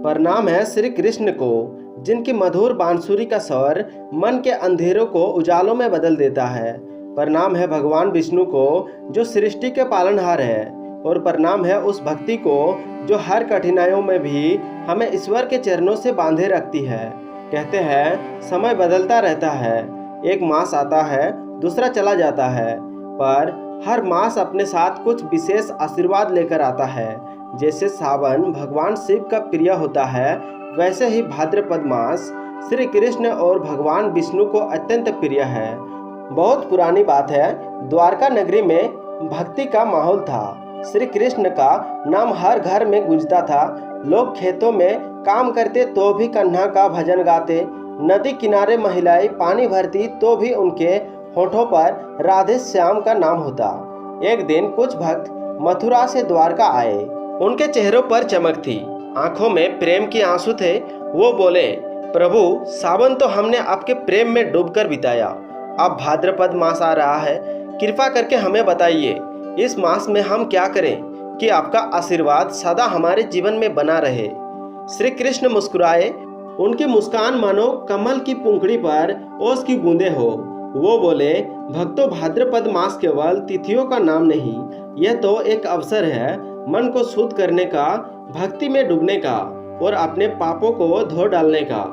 प्रणाम है श्री कृष्ण को, जिनकी मधुर बांसुरी का स्वर मन के अंधेरों को उजालों में बदल देता है। प्रणाम है भगवान विष्णु को, जो सृष्टि के पालनहार है। और प्रणाम है उस भक्ति को जो हर कठिनाइयों में भी हमें ईश्वर के चरणों से बांधे रखती है। कहते हैं समय बदलता रहता है, एक मास आता है दूसरा चला जाता है, पर हर मास अपने साथ कुछ विशेष आशीर्वाद लेकर आता है। जैसे सावन भगवान शिव का प्रिय होता है, वैसे ही भाद्रपद मास श्री कृष्ण और भगवान विष्णु को अत्यंत प्रिय है। बहुत पुरानी बात है, द्वारका नगरी में भक्ति का माहौल था। श्री कृष्ण का नाम हर घर में गूंजता था। लोग खेतों में काम करते तो भी कन्हा का भजन गाते, नदी किनारे महिलाएं पानी भरती तो भी उनके होठों पर राधे श्याम का नाम होता। एक दिन कुछ भक्त मथुरा से द्वारका आए। उनके चेहरों पर चमक थी, आंखों में प्रेम की आंसू थे। वो बोले, प्रभु सावन तो हमने आपके प्रेम में डूबकर बिताया, अब भाद्रपद मास आ रहा है, कृपा करके हमें बताइए इस मास में हम क्या करें कि आपका आशीर्वाद सदा हमारे जीवन में बना रहे। श्री कृष्ण मुस्कुराए, उनकी मुस्कान मानो कमल की पंखुड़ी पर ओस की बूंदे हो। वो बोले, भक्तों भाद्रपद मास केवल तिथियों का नाम नहीं, यह तो एक अवसर है मन को शुद्ध करने का, भक्ति में डूबने का और अपने पापों को धो डालने का।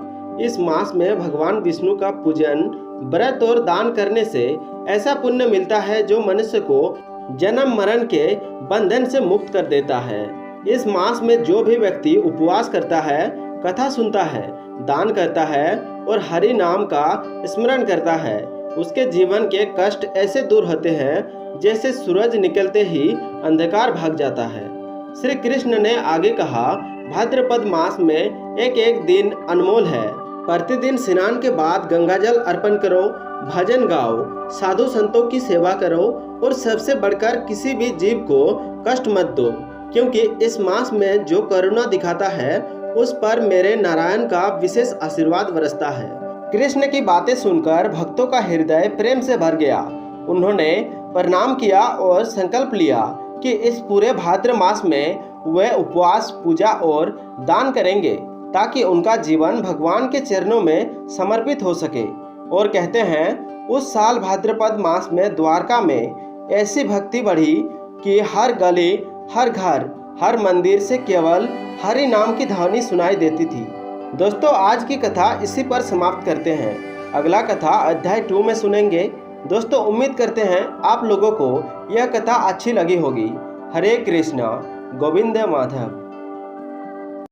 इस मास में भगवान विष्णु का पूजन, व्रत और दान करने से ऐसा पुण्य मिलता है जो मनुष्य को जन्म मरण के बंधन से मुक्त कर देता है। इस मास में जो भी व्यक्ति उपवास करता है, कथा सुनता है, दान करता है और हरि नाम का स्मरण करता है, उसके जीवन के कष्ट ऐसे दूर होते हैं जैसे सूरज निकलते ही अंधकार भाग जाता है। श्री कृष्ण ने आगे कहा, भाद्रपद मास में एक एक दिन अनमोल है। प्रतिदिन स्नान के बाद गंगाजल अर्पण करो, भजन गाओ, साधु संतों की सेवा करो और सबसे बढ़कर किसी भी जीव को कष्ट मत दो, क्योंकि इस मास में जो करुणा दिखाता है उस पर मेरे नारायण का विशेष आशीर्वाद बरसता है। कृष्ण की बातें सुनकर भक्तों का हृदय प्रेम से भर गया। उन्होंने प्रणाम किया और संकल्प लिया कि इस पूरे भाद्र मास में वे उपवास, पूजा और दान करेंगे ताकि उनका जीवन भगवान के चरणों में समर्पित हो सके। और कहते हैं उस साल भाद्रपद मास में द्वारका में ऐसी भक्ति बढ़ी कि हर गली, हर घर, हर मंदिर से केवल हरि नाम की ध्वनि सुनाई देती थी। दोस्तों आज की कथा इसी पर समाप्त करते हैं। अगला कथा अध्याय 2 में सुनेंगे। दोस्तों उम्मीद करते हैं आप लोगों को यह कथा अच्छी लगी होगी। हरे कृष्णा, गोविंद माधव।